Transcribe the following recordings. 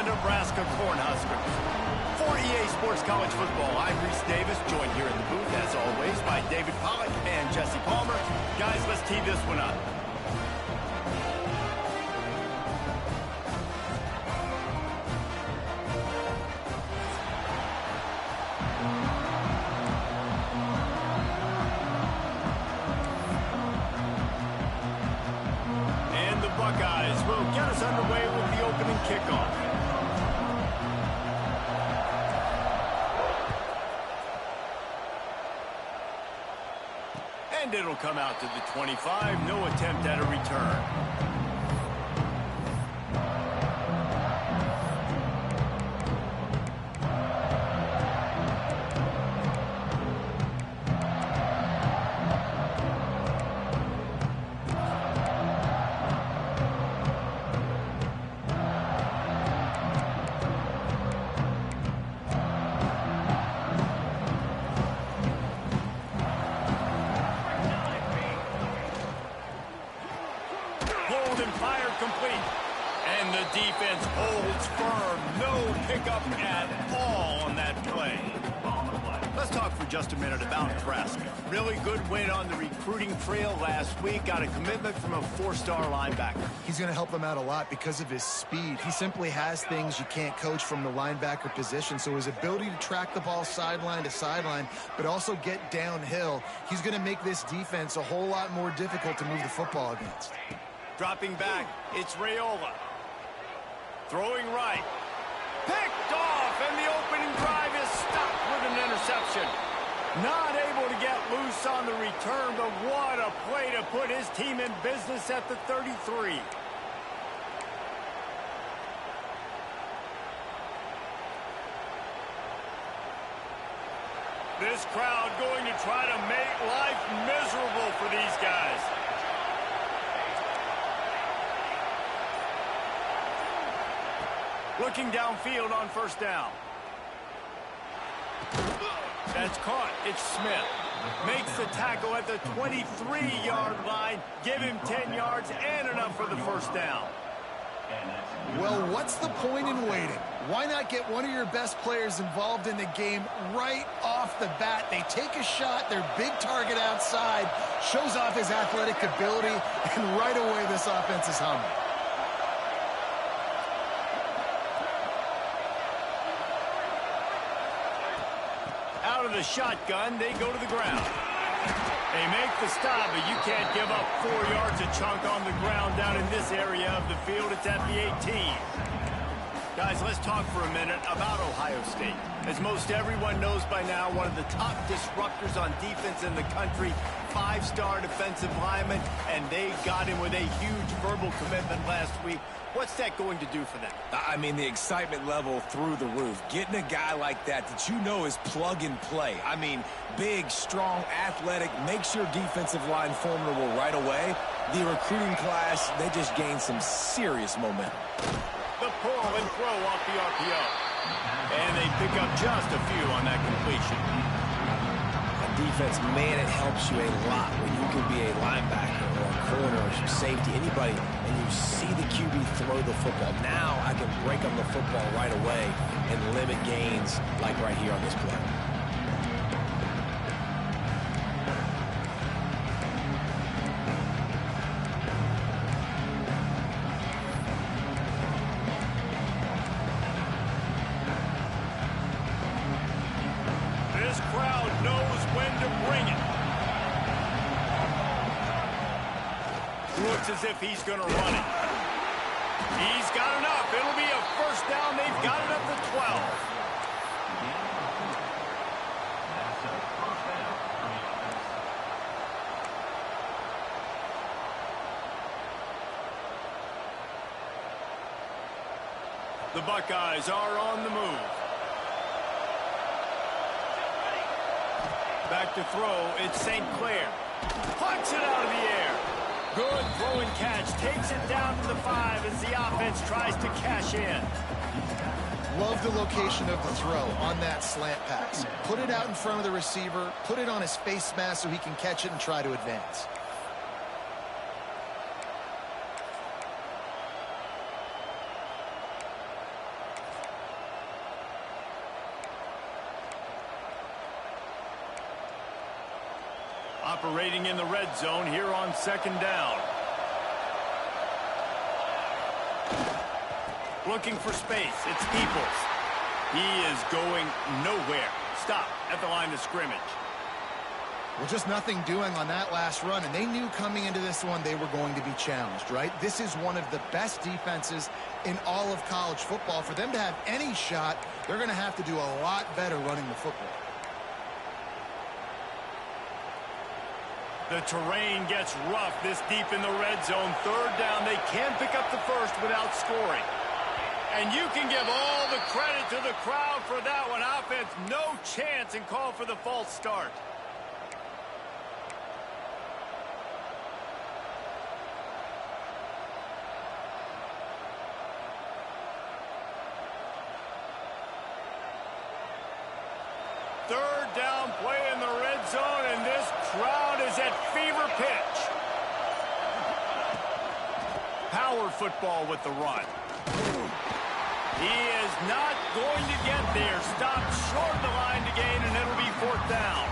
Nebraska Cornhuskers. For EA Sports College Football, I'm Reese Davis, joined here in the booth, as always, by David Pollack and Jesse Palmer. Guys, let's tee this one up. And the Buckeyes will get us underway with the opening kickoff. And it'll come out to the 25. No attempt at a return. And fired complete. And the defense holds firm. No pickup at all on that play. Let's talk for just a minute about Nebraska. Really good win on the recruiting trail last week. Got a commitment from a four-star linebacker. He's going to help them out a lot because of his speed. He simply has things you can't coach from the linebacker position. So his ability to track the ball sideline to sideline, but also get downhill, he's going to make this defense a whole lot more difficult to move the football against. Dropping back, it's Raiola. Throwing right. Picked off, and the opening drive is stopped with an interception. Not able to get loose on the return, but what a play to put his team in business at the 33. This crowd going to try to make life miserable for these guys. Looking downfield on first down. That's caught. It's Smith. Makes the tackle at the 23-yard line. Give him 10 yards and enough for the first down. Well, what's the point in waiting? Why not get one of your best players involved in the game right off the bat? They take a shot, their big target outside, shows off his athletic ability, and right away this offense is humming. Out of the shotgun, they go to the ground. They make the stop, but you can't give up 4 yards a chunk on the ground down in this area of the field. It's at the 18. Guys, let's talk for a minute about Ohio State. As most everyone knows by now, one of the top disruptors on defense in the country, 5-star defensive lineman, and they got him with a huge verbal commitment last week. What's that going to do for them? I mean, the excitement level through the roof. Getting a guy like that you know is plug and play. I mean, big, strong, athletic, makes your defensive line formidable right away. The recruiting class, they just gained some serious momentum. The pull and throw off the RPO. And they pick up just a few on that completion. Defense, man, it helps you a lot when you can be a linebacker or a corner or safety, anybody, and you see the QB throw the football. Now I can break on the football right away and limit gains like right here on this play. This crowd knows when to bring it. Looks as if he's going to run it. He's got enough. It'll be a first down. They've got it up to 12. The Buckeyes are on the move. Back to throw, it's St. Clair. Puts it out of the air. Good throw and catch. Takes it down to the 5 as the offense tries to cash in. Love the location of the throw on that slant pass. Put it out in front of the receiver. Put it on his face mask so he can catch it and try to advance. Operating in the red zone here on 2nd down. Looking for space. It's Peoples. He is going nowhere. Stop at the line of scrimmage. Well, just nothing doing on that last run, and they knew coming into this one they were going to be challenged, right? This is one of the best defenses in all of college football. For them to have any shot, they're going to have to do a lot better running the football. The terrain gets rough this deep in the red zone. 3rd down. They can pick up the first without scoring. And you can give all the credit to the crowd for that one. Offense, no chance, and call for the false start. Third down play in the red zone, and this crowd is at fever pitch. Power football with the run. He is not going to get there. Stopped short of the line to gain, and it'll be 4th down.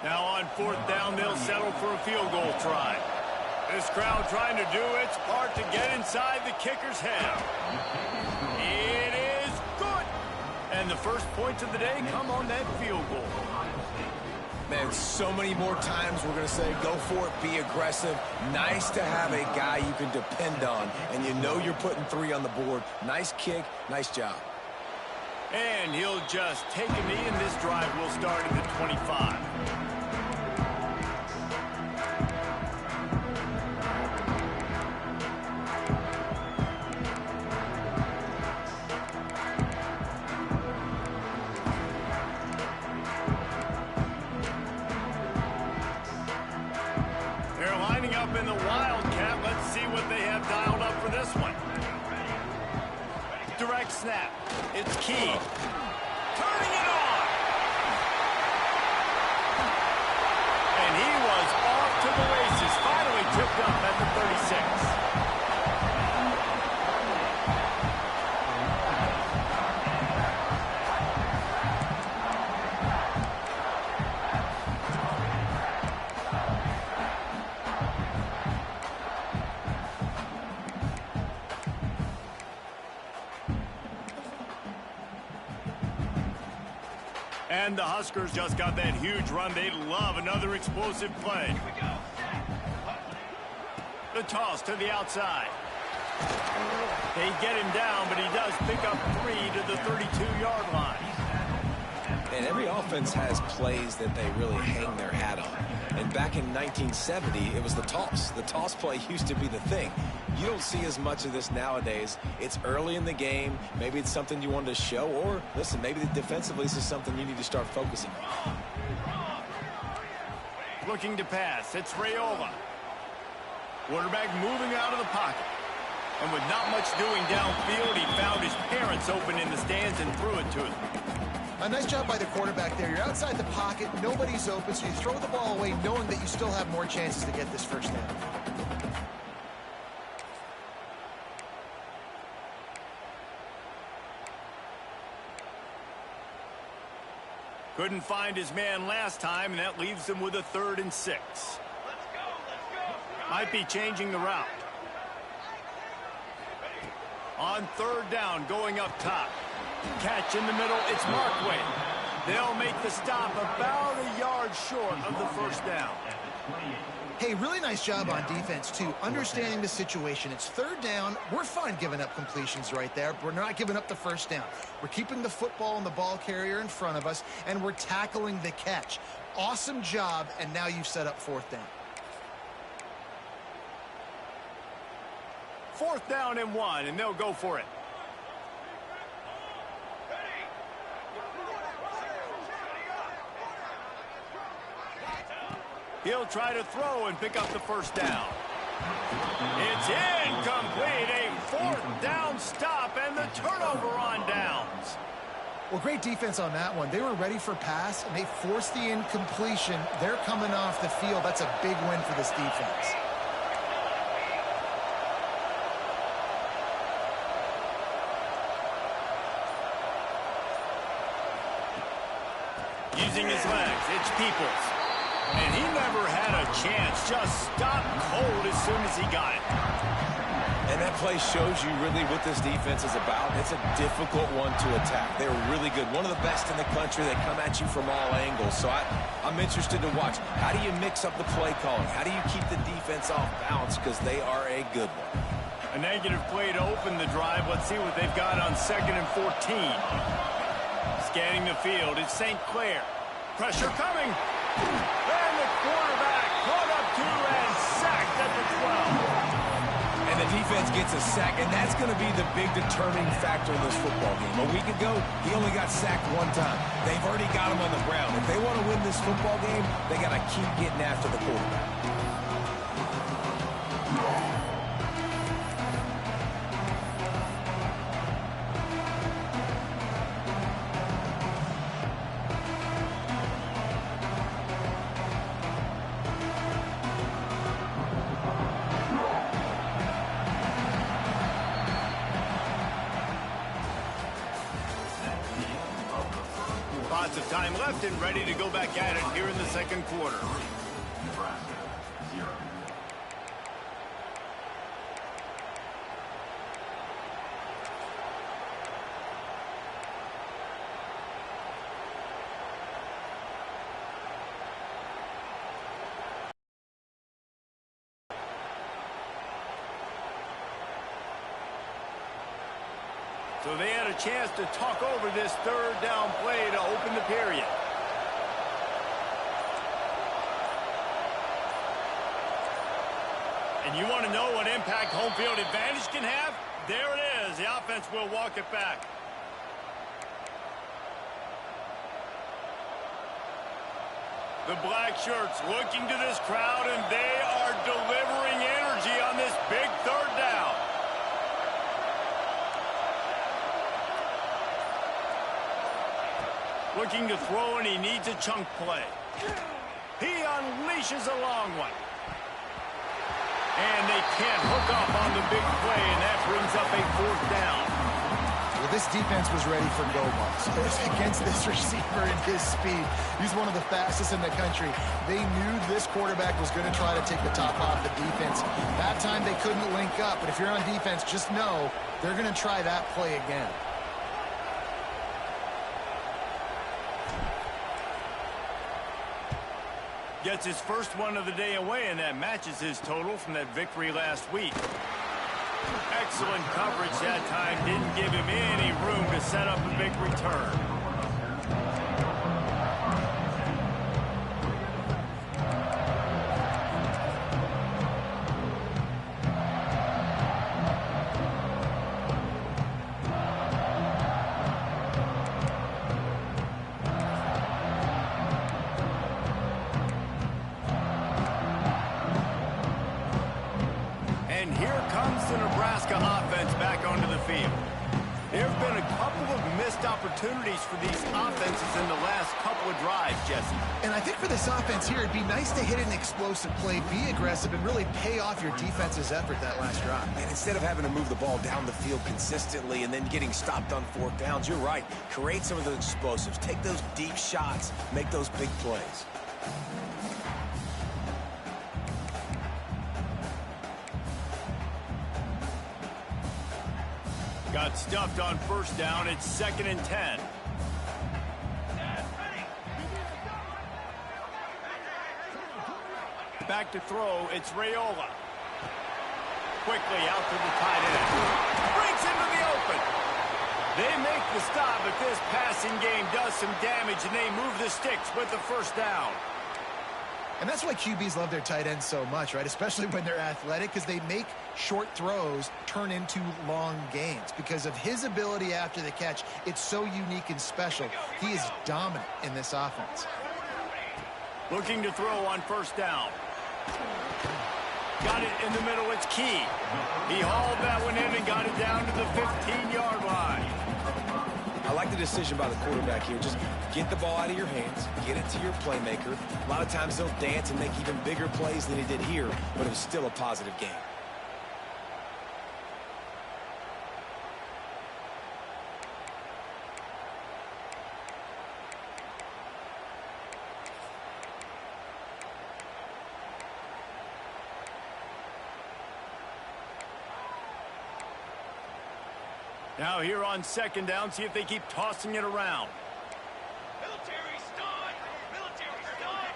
Now on 4th down, they'll settle for a field goal try. This crowd trying to do its part to get inside the kicker's head. It is good. And the first points of the day come on that field goal. Man, so many more times we're going to say, go for it, be aggressive. Nice to have a guy you can depend on, and you know you're putting 3 on the board. Nice kick, nice job. And he'll just take a knee, and this drive will start at the 25. They're lining up in the Wildcat. Let's see what they have dialed up for this one. Direct snap. It's Key. Turning it on. And he was off to the races. Finally tipped up at the 36. And the Huskers just got that huge run. They love another explosive play. The toss to the outside. They get him down, but he does pick up 3 to the 32-yard line. And every offense has plays that they really hang their hat on. And back in 1970, it was the toss. The toss play used to be the thing. You don't see as much of this nowadays. It's early in the game. Maybe it's something you wanted to show. Or, listen, maybe defensively this is something you need to start focusing on. Looking to pass. It's Raiola. Quarterback moving out of the pocket. And with not much doing downfield, he found his parents open in the stands and threw it to him. A nice job by the quarterback there. You're outside the pocket, nobody's open, so you throw the ball away knowing that you still have more chances to get this first down. Couldn't find his man last time, and that leaves him with a 3rd and 6. Let's go. Might be changing the route. On 3rd down, going up top. Catch in the middle, it's Markway. They'll make the stop about a yard short of the first down. Hey, really nice job on defense, too. Understanding the situation. It's 3rd down. We're fine giving up completions right there. We're not giving up the first down. We're keeping the football and the ball carrier in front of us, and we're tackling the catch. Awesome job, and now you've set up 4th down. 4th down and 1, and they'll go for it. He'll try to throw and pick up the first down. It's incomplete. A fourth down stop and the turnover on downs. Well, great defense on that one. They were ready for pass, and they forced the incompletion. They're coming off the field. That's a big win for this defense. Using his legs, it's Peoples. And he never had a chance. Just stopped cold as soon as he got it. And that play shows you really what this defense is about. It's a difficult one to attack. They're really good. One of the best in the country. They come at you from all angles. So I'm interested to watch. How do you mix up the play calling? How do you keep the defense off balance? Because they are a good one. A negative play to open the drive. Let's see what they've got on 2nd and 14. Scanning the field, it's St. Clair. Pressure coming. And the quarterback caught up to and sacked at the 12. And the defense gets a sack, and that's going to be the big determining factor in this football game. A week ago, he only got sacked one time. They've already got him on the ground. If they want to win this football game, they got to keep getting after the quarterback. Lots of time left and ready to go back at it here in the second quarter. So they had a chance to talk over this third down play to open the period. And you want to know what impact home field advantage can have? There it is. The offense will walk it back. The black shirts looking to this crowd, and they are delivering energy on this big third down. Looking to throw, and he needs a chunk play. He unleashes a long one. And they can't hook up on the big play, and that brings up a fourth down. Well, this defense was ready for go balls. Against this receiver and his speed. He's one of the fastest in the country. They knew this quarterback was going to try to take the top off the defense. That time they couldn't link up, but if you're on defense, just know they're going to try that play again. Gets his first one of the day away, and that matches his total from that victory last week. Excellent coverage that time. Didn't give him any room to set up a big return. And here comes the Nebraska offense back onto the field. There have been a couple of missed opportunities for these offenses in the last couple of drives, Jesse. And I think for this offense here, it'd be nice to hit an explosive play, be aggressive, and really pay off your defense's effort that last drive. And instead of having to move the ball down the field consistently and then getting stopped on fourth downs, you're right. Create some of those explosives. Take those deep shots. Make those big plays. Got stuffed on first down. It's 2nd and 10. Back to throw. It's Raiola. Quickly out to the tight end. Breaks into the open. They make the stop, but this passing game does some damage, and they move the sticks with the first down. And that's why QBs love their tight ends so much, right? Especially when they're athletic, because they make short throws turn into long gains. Because of his ability after the catch, it's so unique and special. He is dominant in this offense. Looking to throw on first down. Got it in the middle. It's Key. He hauled that one in and got it down to the 15-yard line. I like the decision by the quarterback here. Just get the ball out of your hands, get it to your playmaker. A lot of times they'll dance and make even bigger plays than he did here, but it was still a positive game. Now here on second down, see if they keep tossing it around. Military start! Military start!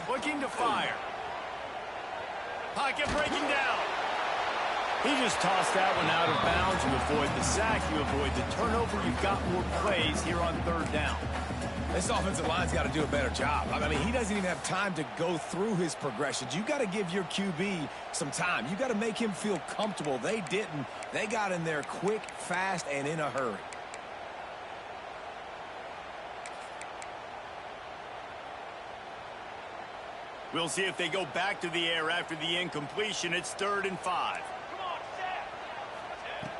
Looking to fire. Pocket breaking down. He just tossed that one out of bounds. You avoid the sack, you avoid the turnover. You've got more plays here on third down. This offensive line's got to do a better job. I mean, he doesn't even have time to go through his progressions. You got to give your QB some time. You got to make him feel comfortable. They didn't. They got in there quick, fast, and in a hurry. We'll see if they go back to the air after the incompletion. It's 3rd and 5. Come on, set!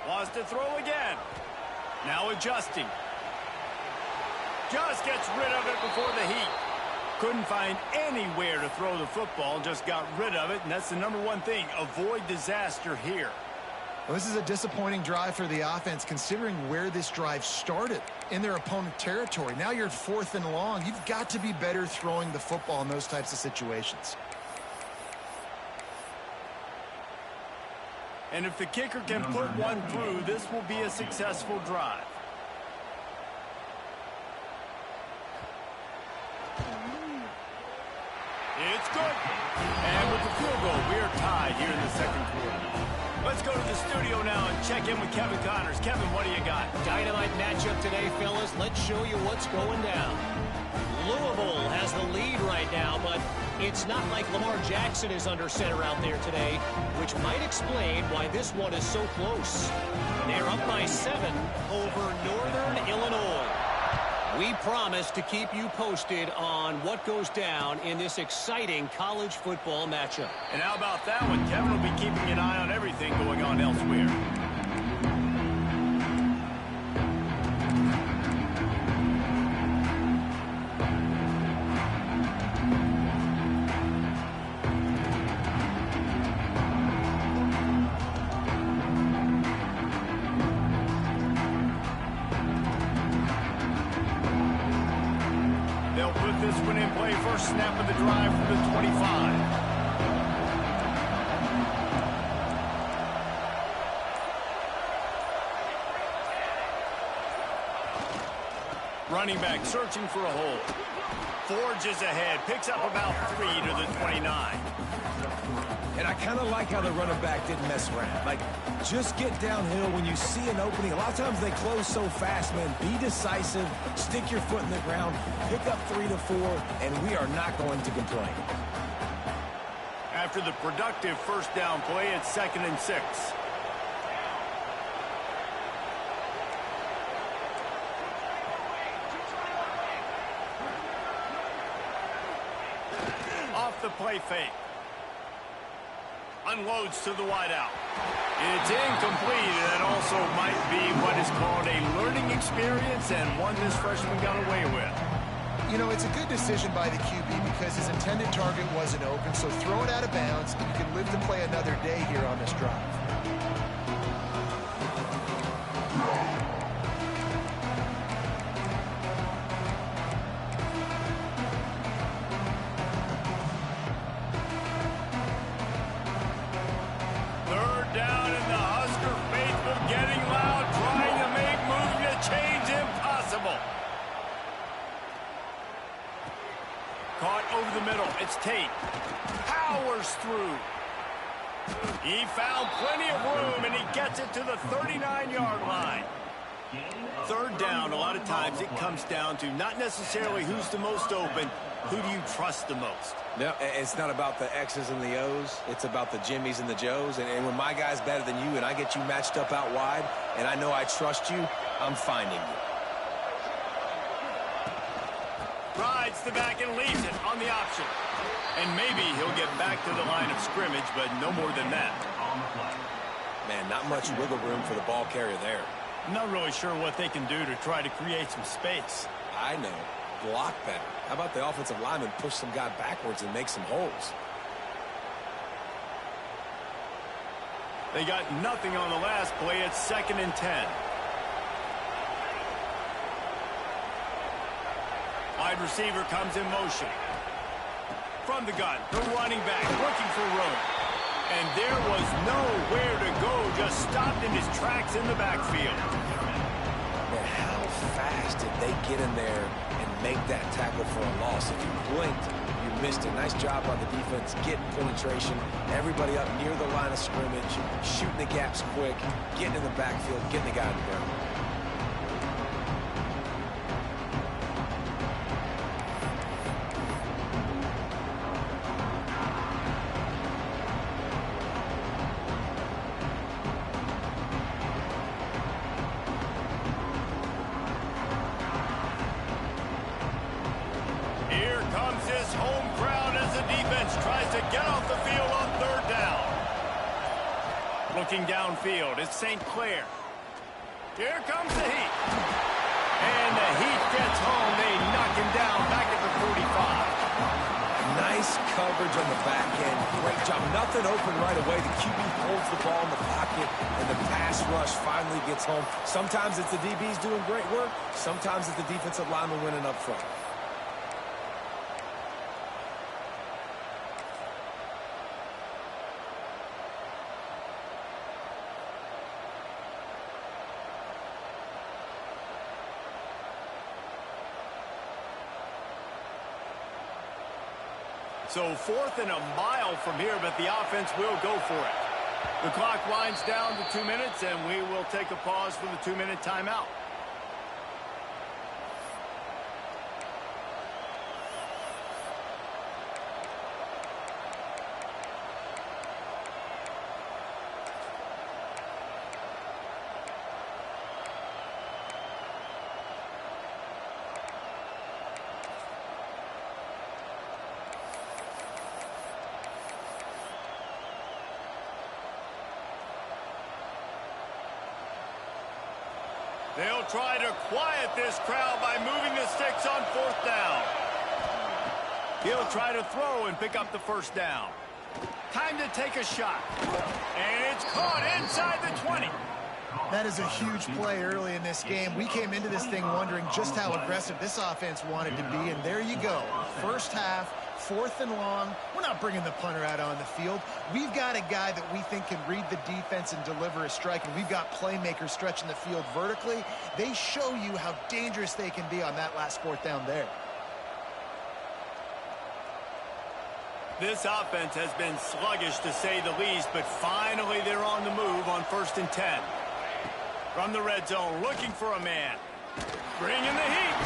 Wants to throw again. Now adjusting. Just gets rid of it before the heat. Couldn't find anywhere to throw the football, just got rid of it, and that's the number one thing. Avoid disaster here. Well, this is a disappointing drive for the offense, considering where this drive started, in their opponent territory. Now you're at 4th and long. You've got to be better throwing the football in those types of situations. And if the kicker can put one through, this will be a successful drive. It's good. And with the field goal, we are tied here in the second quarter. Let's go to the studio now and check in with Kevin Connors. Kevin, what do you got? Dynamite matchup today, fellas. Let's show you what's going down. Louisville has the lead right now, but it's not like Lamar Jackson is under center out there today, which might explain why this one is so close. They're up by 7 over Northern Illinois. We promise to keep you posted on what goes down in this exciting college football matchup. And how about that one? Kevin will be keeping an eye on everything going on elsewhere. This one in play, first snap of the drive from the 25. Running back searching for a hole. Forges ahead, picks up about 3 to the 29. And I kind of like how the running back didn't mess around. Like, just get downhill when you see an opening. A lot of times they close so fast, man. Be decisive, stick your foot in the ground, pick up 3 to 4, and we are not going to complain. After the productive first down play, it's 2nd and 6. Off the play fake. Unloads to the wideout. It's incomplete. That also might be what is called a learning experience and one this freshman got away with. You know, it's a good decision by the QB because his intended target wasn't open, so throw it out of bounds, and you can live to play another day here on this drive. Caught over the middle. It's Tate. Powers through. He found plenty of room, and he gets it to the 39-yard line. Third down, a lot of times it comes down to not necessarily who's the most open, who do you trust the most? No, it's not about the X's and the O's. It's about the Jimmies and the Joes. And when my guy's better than you and I get you matched up out wide and I know I trust you, I'm finding you. the back and leaves it on the option. And maybe he'll get back to the line of scrimmage, but no more than that. Man, not much wiggle room for the ball carrier there. I'm not really sure what they can do to try to create some space. I know. Block better. How about the offensive lineman push some guy backwards and make some holes? They got nothing on the last play. It's 2nd and 10. Wide receiver comes in motion. From the gun, the running back looking for room. And there was nowhere to go, just stopped in his tracks in the backfield. Man, how fast did they get in there and make that tackle for a loss? If you blinked, you missed it. Nice job by the defense getting penetration. Everybody up near the line of scrimmage, shooting the gaps quick, getting in the backfield, getting the guy in the ground. Looking downfield, it's St. Clair. Here comes the Heat. And the Heat gets home. They knock him down back at the 45. Nice coverage on the back end. Great job. Nothing open right away. The QB holds the ball in the pocket, and the pass rush finally gets home. Sometimes it's the DBs doing great work. Sometimes it's the defensive lineman winning up front. So 4th and a mile from here, but the offense will go for it. The clock winds down to 2 minutes, and we will take a pause for the 2-minute timeout. They'll try to quiet this crowd by moving the sticks on 4th down. He'll try to throw and pick up the 1st down. Time to take a shot. And it's caught inside the 20. That is a huge play early in this game. We came into this thing wondering just how aggressive this offense wanted to be, and there you go. First half, 4th and long. We're not bringing the punter out on the field. We've got a guy that we think can read the defense and deliver a strike, and we've got playmakers stretching the field vertically. They show you how dangerous they can be on that last 4th down there. This offense has been sluggish to say the least, but finally they're on the move on 1st and 10. From the red zone, looking for a man. Bring in the heat.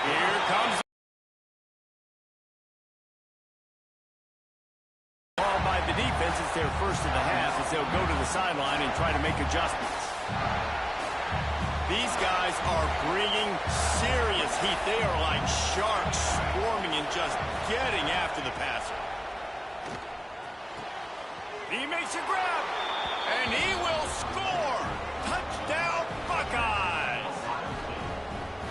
Here comes ball by the defense. It's their first of the half as they'll go to the sideline and try to make adjustments. These guys are bringing serious heat. They are like sharks swarming and just getting after the passer. He makes a grab, and he will score. Touchdown, Buckeyes!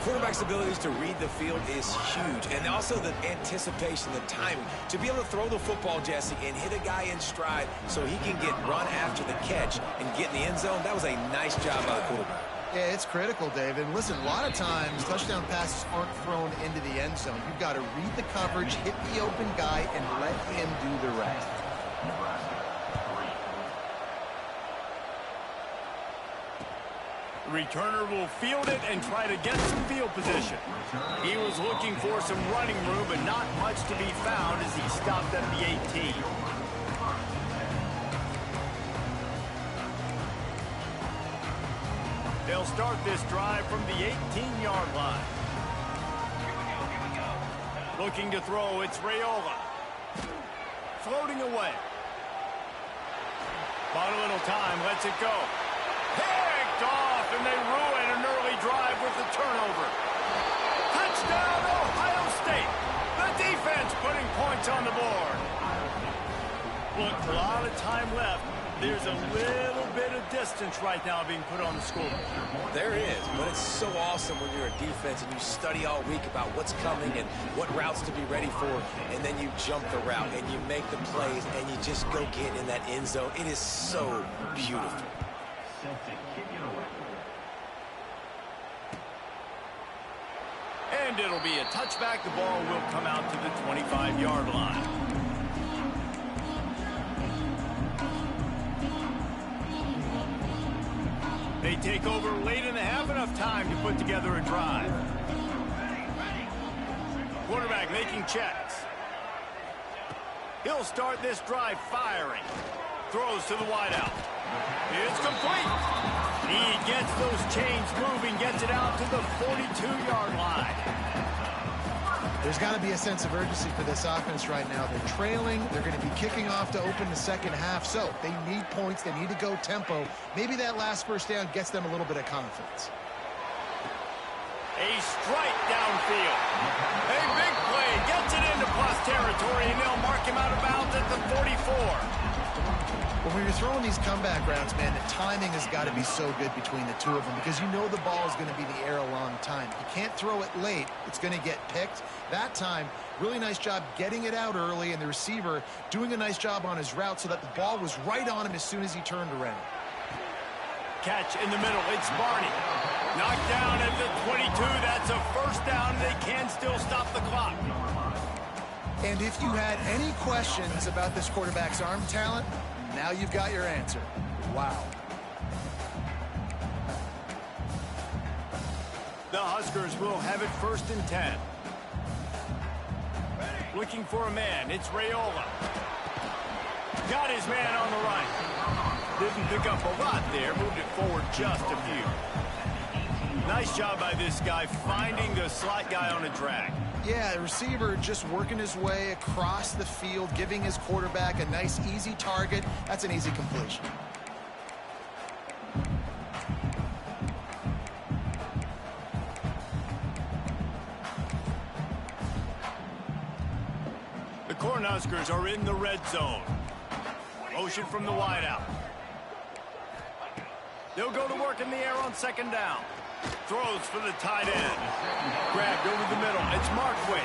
Quarterback's abilities to read the field is huge, and also the anticipation, the timing. To be able to throw the football, Jesse, and hit a guy in stride so he can get run after the catch and get in the end zone, that was a nice job by the quarterback. Yeah, it's critical, David. And listen, a lot of times touchdown passes aren't thrown into the end zone. You've got to read the coverage, hit the open guy, and let him do the rest. Returner will field it and try to get some field position. He was looking for some running room, but not much to be found as he stopped at the 18. They'll start this drive from the 18-yard line. Looking to throw, it's Raiola. Floating away. Bought a little time, lets it go. Picked off, and they ruin an early drive with the turnover. Touchdown, Ohio State. points on the board. Look, a lot of time left. There's a little bit of distance right now being put on the scoreboard. There is, but it's so awesome when you're a defense and you study all week about what's coming and what routes to be ready for, and then you jump the route and you make the plays and you just go get in that end zone. It is so beautiful. And it'll be a touchback. The ball will come out to the 25-yard line. They take over late in the half, enough time to put together a drive. Quarterback making checks. He'll start this drive firing. Throws to the wideout. It's complete. He gets those chains moving, gets it out to the 42-yard line. There's got to be a sense of urgency for this offense right now. They're trailing. They're going to be kicking off to open the second half. So they need points. They need to go tempo. Maybe that last first down gets them a little bit of confidence. A strike downfield. A big play. Gets it into plus territory, and they'll mark him out of bounds at the 44. When you're throwing these comeback routes, man, the timing has got to be so good between the two of them because you know the ball is going to be in the air a long time. You can't throw it late. It's going to get picked. That time, really nice job getting it out early, and the receiver doing a nice job on his route so that the ball was right on him as soon as he turned around. Catch in the middle. It's Barney. Knocked down at the 22. That's a first down. They can still stop the clock. And if you had any questions about this quarterback's arm talent, now you've got your answer. Wow. The Huskers will have it 1st and 10. Looking for a man. It's Raiola. Got his man on the right. Didn't pick up a lot there. Moved it forward just a few. Nice job by this guy finding the slot guy on a drag. Yeah, the receiver just working his way across the field, giving his quarterback a nice, easy target. That's an easy completion. The Cornhuskers are in the red zone. Motion from the wideout. They'll go to work in the air on 2nd down. Throws for the tight end. Grabbed over the middle. It's Markway.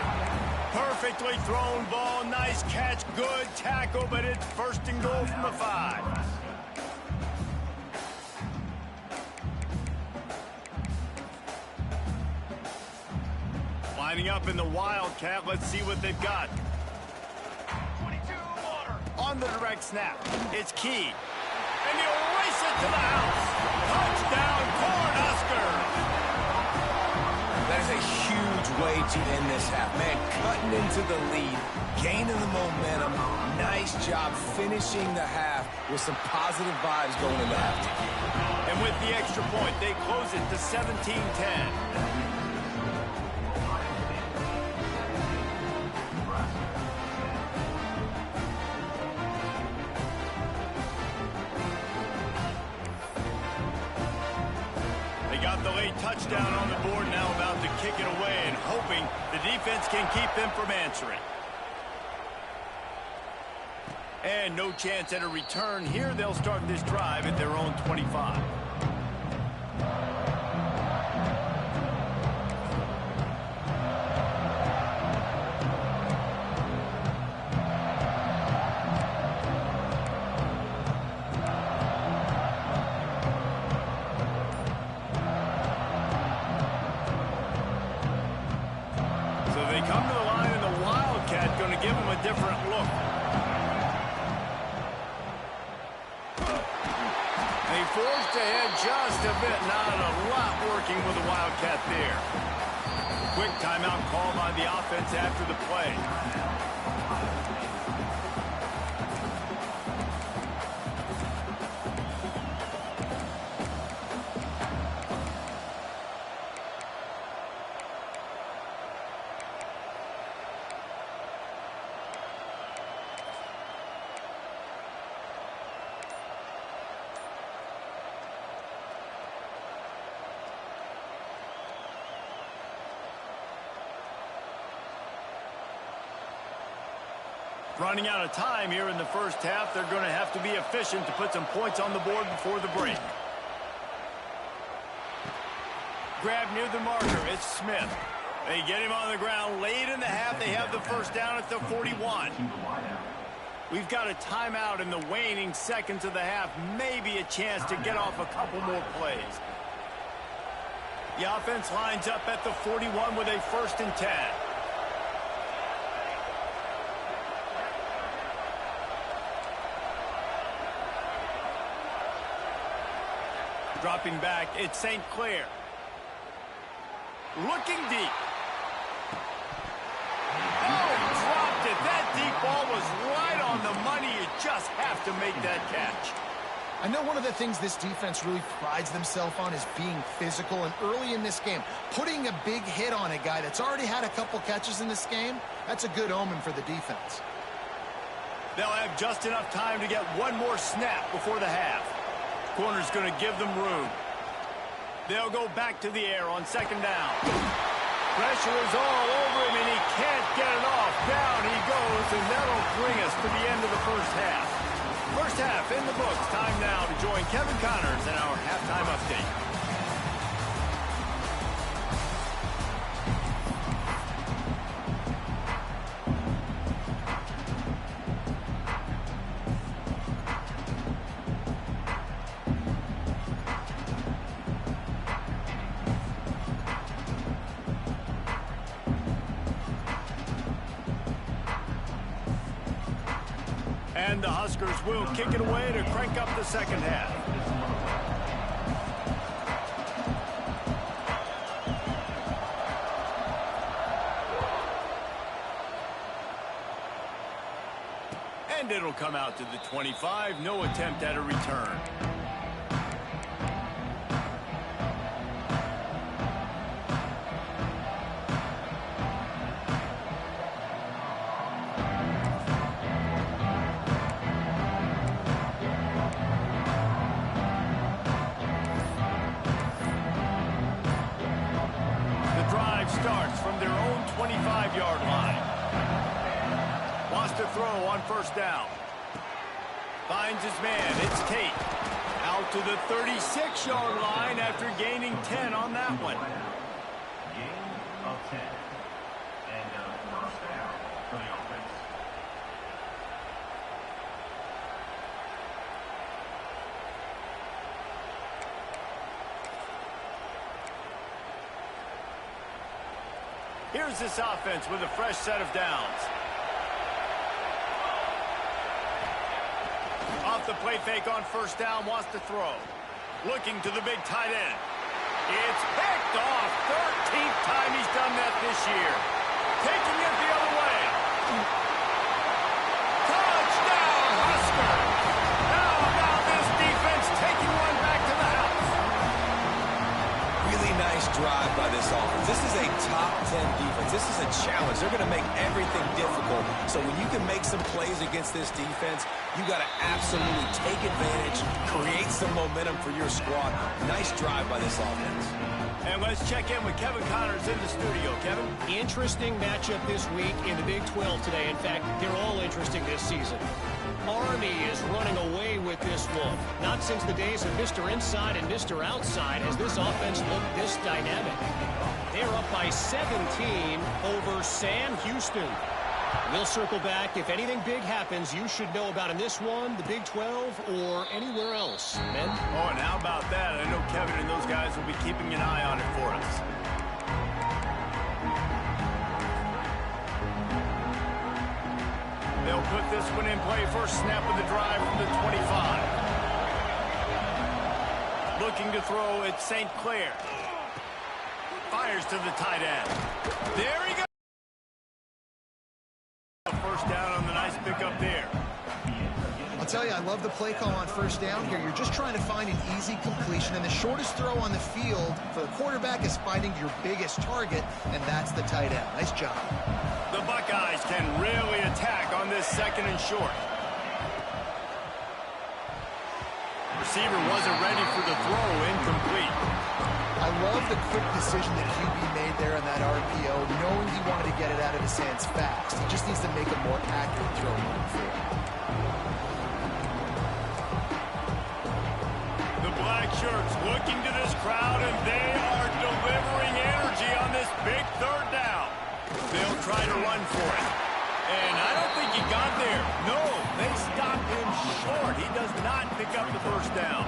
Perfectly thrown ball. Nice catch. Good tackle, but it's 1st and goal from the 5. Lining up in the Wildcat. Let's see what they've got. 22 water. On the direct snap. It's Key. And he'll race it to the house. Touchdown, Cornhuskers. That is a huge way to end this half. Man, cutting into the lead, gaining the momentum. Nice job finishing the half with some positive vibes going into halftime. And with the extra point, they close it to 17-10. Touchdown on the board, now about to kick it away and hoping the defense can keep them from answering. And no chance at a return here. They'll start this drive at their own 25. Different look. They forced ahead just a bit. Not a lot working with the Wildcat there. Quick timeout call by the offense after the play. Running out of time here in the first half. They're going to have to be efficient to put some points on the board before the break. Grab near the marker. It's Smith. They get him on the ground late in the half. They have the first down at the 41. We've got a timeout in the waning seconds of the half. Maybe a chance to get off a couple more plays. The offense lines up at the 41 with a 1st and 10. Dropping back, it's St. Clair. Looking deep. Oh, dropped it. That deep ball was right on the money. You just have to make that catch. I know one of the things this defense really prides themselves on is being physical, and early in this game, putting a big hit on a guy that's already had a couple catches in this game, that's a good omen for the defense. They'll have just enough time to get one more snap before the half. Corner's going to give them room. They'll go back to the air on 2nd down. Pressure is all over him, and he can't get it off. Down he goes, and that'll bring us to the end of the first half. First half in the books. Time now to join Kevin Connors in our halftime update. And the Huskers will kick it away to crank up the second half. And it'll come out to the 25. No attempt at a return. Starts from their own 25-yard line. Wants to throw on 1st down. Finds his man. It's Tate. Out to the 36-yard line after gaining 10 on that one. Gain of 10. And first down for the offense. Here's this offense with a fresh set of downs. Off the play fake on 1st down, wants to throw. Looking to the big tight end. It's picked off. 13th time he's done that this year. Taking it the other way. Touchdown, Husker! How about this defense taking one back to the house? Really nice drive by this offense. This is a top 10 defense. This is a challenge. They're going to make everything difficult. So when you can make some plays against this defense, you got to absolutely take advantage, create some momentum for your squad. Nice drive by this offense. And let's check in with Kevin Connors in the studio. Kevin? Interesting matchup this week in the Big 12 today. In fact, they're all interesting this season. Army is running away with this one. Not since the days of Mr. Inside and Mr. Outside has this offense looked this dynamic. They're up by 17 over Sam Houston. We'll circle back. If anything big happens, you should know about in this one, the Big 12, or anywhere else. Men? Oh, and how about that? I know Kevin and those guys will be keeping an eye on it for us. They'll put this one in play. First snap of the drive from the 25. Looking to throw at St. Clair. Fires to the tight end. There he goes. First down on the nice pickup there. I'll tell you, I love the play call on 1st down here. You're just trying to find an easy completion, and the shortest throw on the field for the quarterback is finding your biggest target, and that's the tight end. Nice job. The Buckeyes can really attack on this 2nd and short. Receiver wasn't ready for the throw, incomplete. I love the quick decision that QB made there on that RPO, knowing he wanted to get it out of his hands fast. He just needs to make a more accurate throw moving forward. The black shirts looking to this crowd, and they are delivering energy on this big third down. They'll try to run for it. And I don't think he got there. No, they stopped him short. He does not pick up the first down.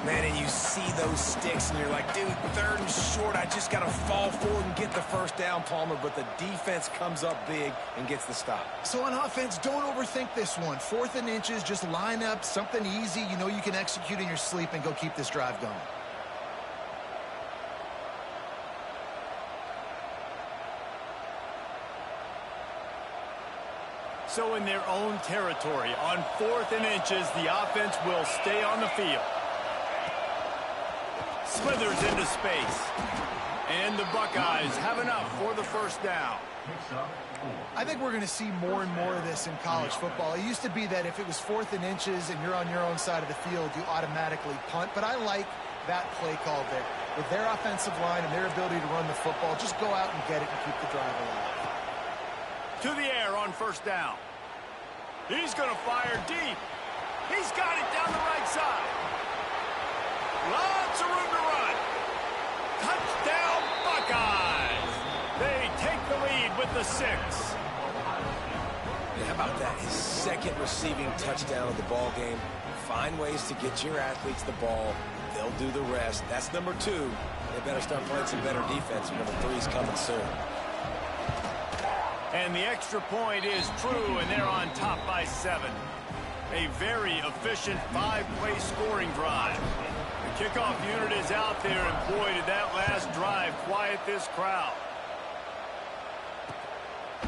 Man, and you see those sticks, and you're like, dude, third and short, I just got to fall forward and get the first down, Palmer. But the defense comes up big and gets the stop. So on offense, don't overthink this one. 4th and inches, just line up something easy you know you can execute in your sleep and go keep this drive going. So in their own territory, on 4th and inches, the offense will stay on the field. Slithers into space. And the Buckeyes have enough for the first down. I think we're going to see more and more of this in college football. It used to be that if it was 4th and inches and you're on your own side of the field, you automatically punt. But I like that play call there. With their offensive line and their ability to run the football, just go out and get it and keep the drive alive. To the air on first down. He's going to fire deep. He's got it down the right side. Lots of room to run. Touchdown, Buckeyes. They take the lead with the 6. How about that? His 2nd receiving touchdown of the ball game. Find ways to get your athletes the ball. They'll do the rest. That's number 2. They better start playing some better defense. Number 3 is coming soon. And the extra point is true, and they're on top by 7. A very efficient 5-play scoring drive. The kickoff unit is out there, and boy, did that last drive quiet this crowd.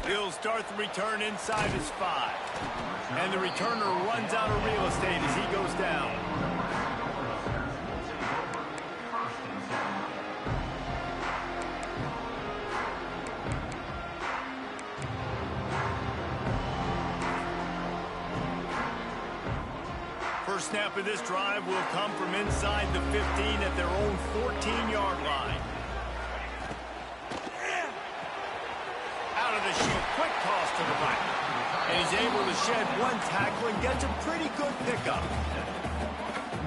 He'll start the return inside his 5. And the returner runs out of real estate as he goes down. First snap of this drive will come from inside the 15 at their own 14-yard line. Out of the chute, quick toss to the right. And he's able to shed one tackle and gets a pretty good pickup.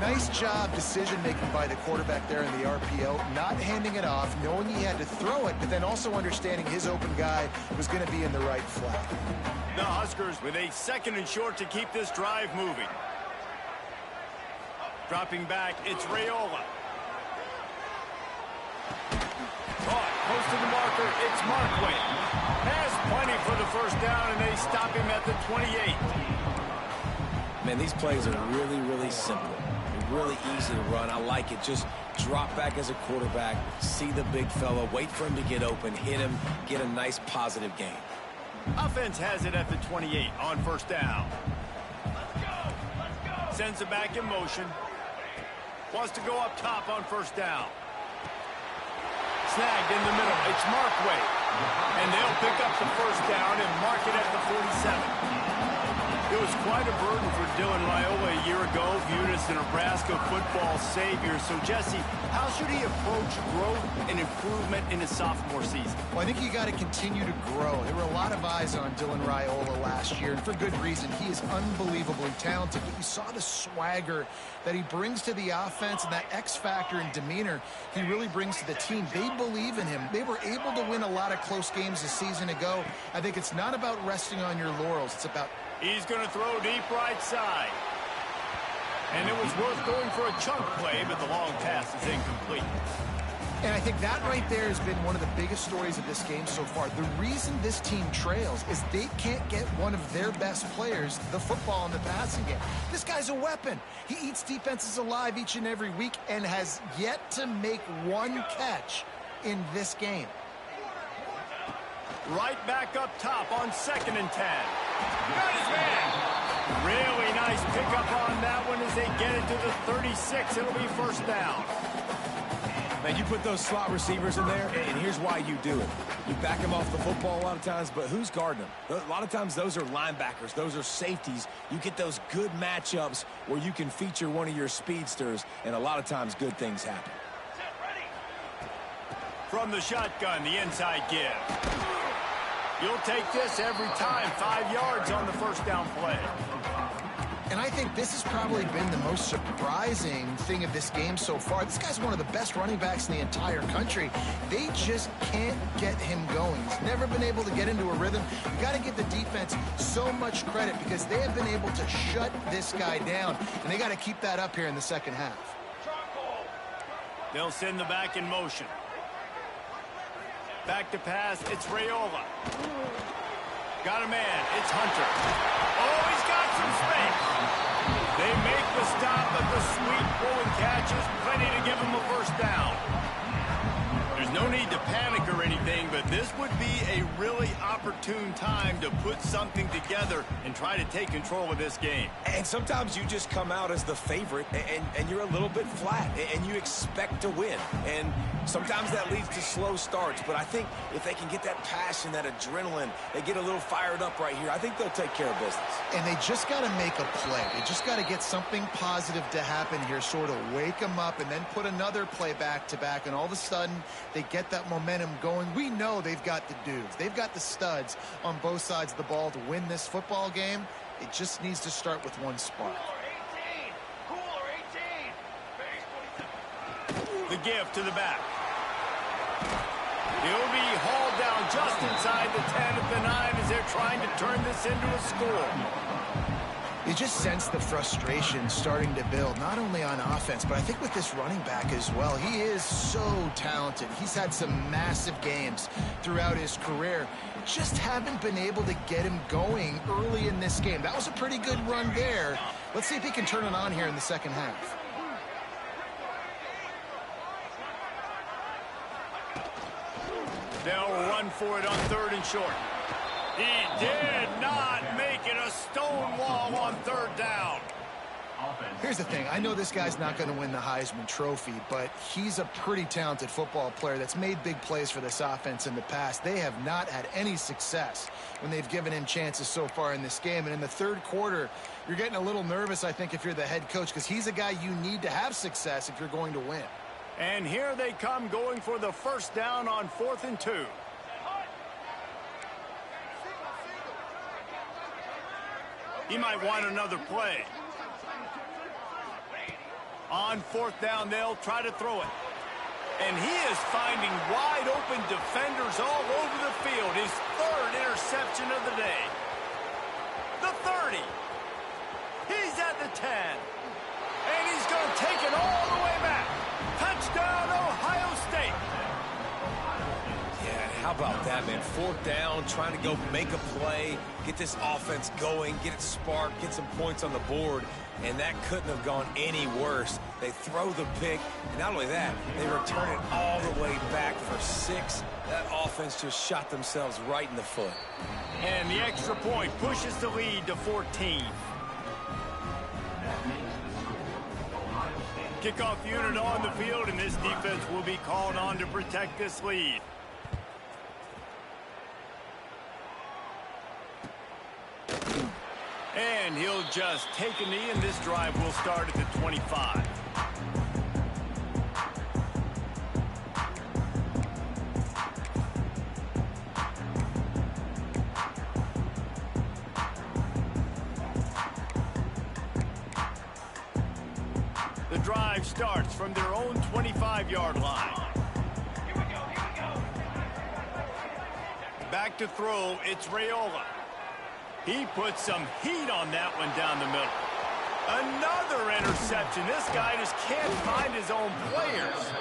Nice job decision-making by the quarterback there in the RPO, not handing it off, knowing he had to throw it, but then also understanding his open guy was going to be in the right flat. The Huskers with a 2nd and short to keep this drive moving. Dropping back, it's Raiola. Caught, close to the marker, it's Markway. Has plenty for the first down, and they stop him at the 28. Man, these plays are really, really simple. They're really easy to run. I like it. Just drop back as a quarterback, see the big fella, wait for him to get open, hit him, get a nice positive gain. Offense has it at the 28 on first down. Sends it back in motion. Wants to go up top on first down. Snagged in the middle. It's Markway. And they'll pick up the first down and mark it at the 47. It was quite a burden for Dylan Raiola a year ago, viewed as the Nebraska football savior. So, Jesse, how should he approach growth and improvement in his sophomore season? Well, I think you got to continue to grow. There were a lot of eyes on Dylan Raiola last year, and for good reason. He is unbelievably talented, but you saw the swagger that he brings to the offense and that X factor and demeanor he really brings to the team. They believe in him. They were able to win a lot of close games a season ago. I think it's not about resting on your laurels. It's about... He's going to throw deep right side. And it was worth going for a chunk play, but the long pass is incomplete. And I think that right there has been one of the biggest stories of this game so far. The reason this team trails is they can't get one of their best players the football in the passing game. This guy's a weapon. He eats defenses alive each and every week and has yet to make one catch in this game. Right back up top on 2nd and 10. Got his man. Really nice pickup on that one as they get it to the 36. It'll be first down. Man, you put those slot receivers in there, and here's why you do it. You back them off the football a lot of times, but who's guarding them? A lot of times those are linebackers. Those are safeties. You get those good matchups where you can feature one of your speedsters, and a lot of times good things happen. From the shotgun, the inside give. You'll take this every time. 5 yards on the first down play. And I think this has probably been the most surprising thing of this game so far. This guy's one of the best running backs in the entire country. They just can't get him going. He's never been able to get into a rhythm. You got to give the defense so much credit because they have been able to shut this guy down, and they got to keep that up here in the second half. They'll send the back in motion. Back to pass, it's Raiola. Got a man, it's Hunter. Oh, he's got some space. They make the stop, but the sweet pulling catch is plenty to give him a first down. There's no need to panic or anything, but this would be a really opportune time to put something together and try to take control of this game. And sometimes you just come out as the favorite, and you're a little bit flat, and you expect to win. And sometimes that leads to slow starts, but I think if they can get that passion, that adrenaline, they get a little fired up right here, I think they'll take care of business. And they just got to make a play. They just got to get something positive to happen here, sort of wake them up, and then put another play back-to-back, and all of a sudden they get that momentum going. We know they've got the dudes. They've got the studs on both sides of the ball to win this football game. It just needs to start with one spark. The give to the back. He'll be hauled down just inside the 10 at the 9 as they're trying to turn this into a score. You just sense the frustration starting to build, not only on offense, but I think with this running back as well. He is so talented. He's had some massive games throughout his career. Just haven't been able to get him going early in this game. That was a pretty good run there. Let's see if he can turn it on here in the second half. They'll run for it on 3rd and short. He did not make it a stone wall on 3rd down. Here's the thing. I know this guy's not going to win the Heisman Trophy, but he's a pretty talented football player that's made big plays for this offense in the past. They have not had any success when they've given him chances so far in this game. And in the 3rd quarter, you're getting a little nervous, I think, if you're the head coach, because he's a guy you need to have success if you're going to win. And here they come going for the first down on 4th and 2. He might want another play. On 4th down, they'll try to throw it. And he is finding wide open defenders all over the field. His 3rd interception of the day. The 30. He's at the 10. And he's going to take it all the way back. Touchdown, Ohio State. Yeah, how about that, man? 4th down, trying to go make a play, get this offense going, get it sparked, get some points on the board, and that couldn't have gone any worse. They throw the pick, and not only that, they return it all the way back for 6. That offense just shot themselves right in the foot. And the extra point pushes the lead to 14. Kickoff unit on the field, and this defense will be called on to protect this lead. And he'll just take a knee, and this drive will start at the 25. The drive starts from their own 25-yard line. Here we go. Back to throw, it's Raiola. He puts some heat on that one down the middle. Another interception. This guy just can't find his own players.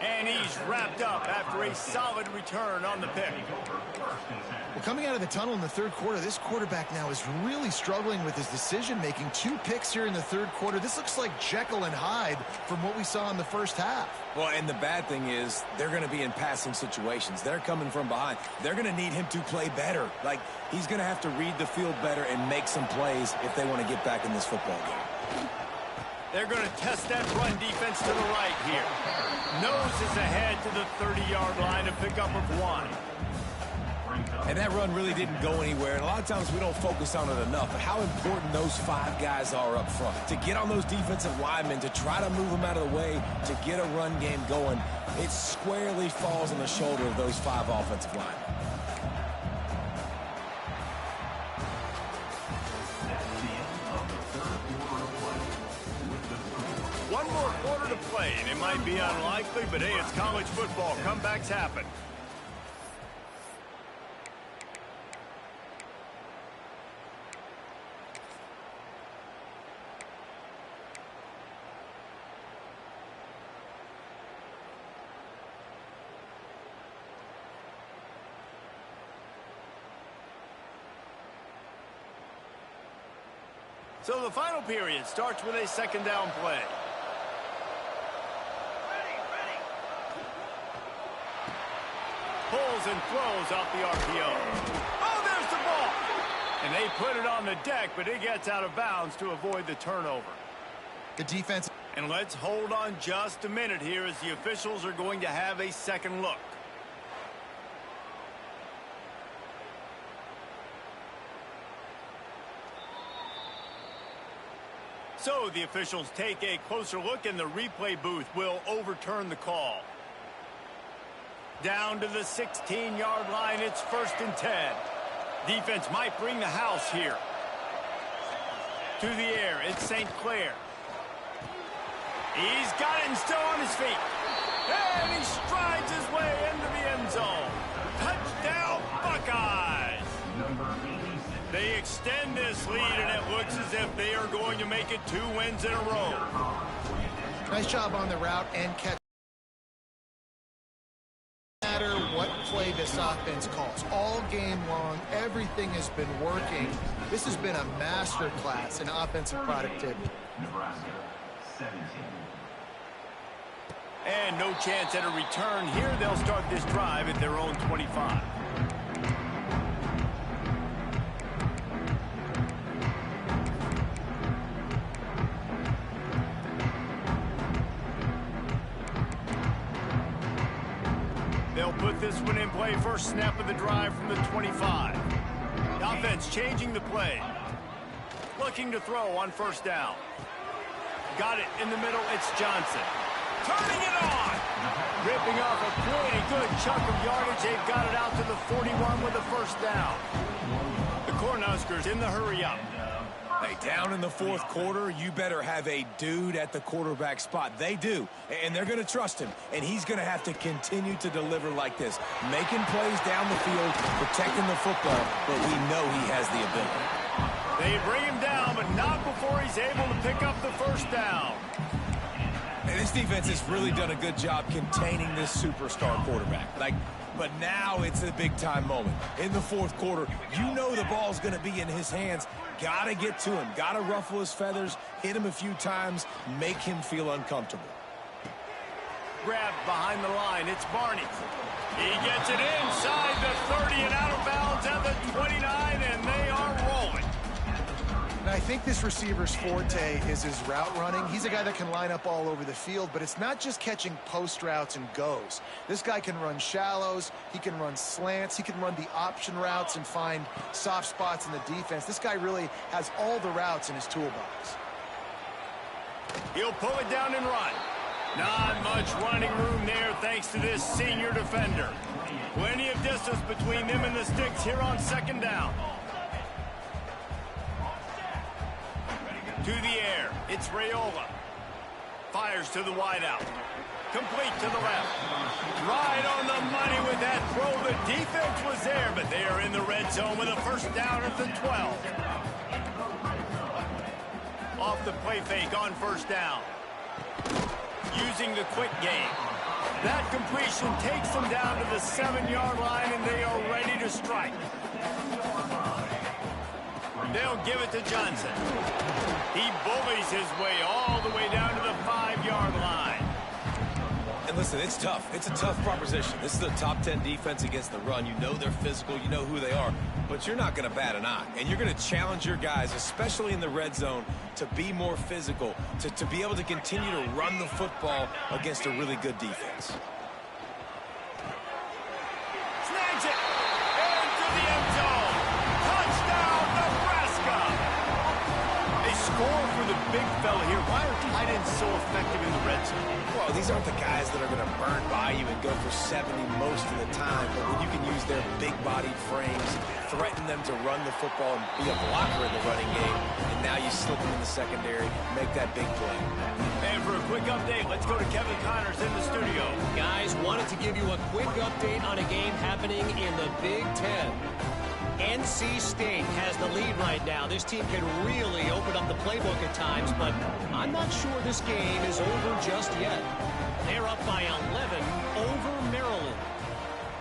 And he's wrapped up after a solid return on the pick. Well, coming out of the tunnel in the 3rd quarter, this quarterback now is really struggling with his decision-making. 2 picks here in the 3rd quarter. This looks like Jekyll and Hyde from what we saw in the first half. Well, and the bad thing is they're going to be in passing situations. They're coming from behind. They're going to need him to play better. Like, he's going to have to read the field better and make some plays if they want to get back in this football game. They're going to test that run defense to the right here. Noses ahead to the 30-yard line, a pickup of 1. And that run really didn't go anywhere, and a lot of times we don't focus on it enough, but how important those 5 guys are up front. To get on those defensive linemen, to try to move them out of the way, to get a run game going, it squarely falls on the shoulder of those 5 offensive linemen. One more quarter to play, and it might be unlikely, but hey, it's college football. Comebacks happen. So the final period starts with a second down play. Pulls and throws off the RPO. Oh, there's the ball! And they put it on the deck, but it gets out of bounds to avoid the turnover. The defense. And let's hold on just a minute here as the officials are going to have a second look. So the officials take a closer look, and the replay booth will overturn the call. Down to the 16-yard line, it's 1st and 10. Defense might bring the house here. To the air, it's St. Clair. He's got it and still on his feet. And he strides his way into the end zone. Touchdown, Buckeyes! They extend this lead, and it looks as if they are going to make it 2 wins in a row. Nice job on the route and catch. No matter what play this offense calls, all game long, everything has been working. This has been a master class in offensive productivity. Nebraska, 17. And no chance at a return here. They'll start this drive at their own 25. They'll put this one in play. First snap of the drive from the 25. The offense changing the play. Looking to throw on 1st down. Got it in the middle. It's Johnson. Turning it on. Ripping off a pretty good chunk of yardage. They've got it out to the 41 with a 1st down. The Cornhuskers in the hurry up. Hey, down in the 4th quarter, you better have a dude at the quarterback spot. They do, and they're going to trust him, and he's going to have to continue to deliver like this, making plays down the field, protecting the football, but we know he has the ability. They bring him down, but not before he's able to pick up the 1st down. And this defense has really done a good job containing this superstar quarterback. But now it's a big-time moment. In the 4th quarter, you know the ball's going to be in his hands. Got to get to him. Got to ruffle his feathers, hit him a few times, make him feel uncomfortable. Grabbed behind the line. It's Barney. He gets it inside the 30 and out of bounds at the 29, and they are rolling. And I think this receiver's forte is his route running. He's a guy that can line up all over the field, but it's not just catching post routes and goes. This guy can run shallows, he can run slants, he can run the option routes and find soft spots in the defense. This guy really has all the routes in his toolbox. He'll pull it down and run. Not much running room there thanks to this senior defender. Plenty of distance between them and the sticks here on 2nd down. To the air, it's Raiola. Fires to the wideout. Complete to the left. Right on the money with that throw. The defense was there, but they are in the red zone with a 1st down at the 12. Off the play fake on 1st down. Using the quick game. That completion takes them down to the 7-yard line, and they are ready to strike. They'll give it to Johnson. He bullies his way all the way down to the 5-yard line. And listen, it's tough. It's a tough proposition. This is a top 10 defense against the run. You know they're physical. You know who they are. But you're not going to bat an eye. And you're going to challenge your guys, especially in the red zone, to be more physical, to be able to continue to run the football against a really good defense. Snags it. And to the big fella here. Why are tight ends so effective in the red zone? Well, these aren't the guys that are going to burn by you and go for 70 most of the time, but when you can use their big-bodied frames, threaten them to run the football and be a blocker in the running game, and now you slip them in the secondary, make that big play. And for a quick update, let's go to Kevin Connors in the studio. Guys, wanted to give you a quick update on a game happening in the Big Ten. NC State has the lead right now. This team can really open up the playbook at times, but I'm not sure this game is over just yet. They're up by 11 over Maryland.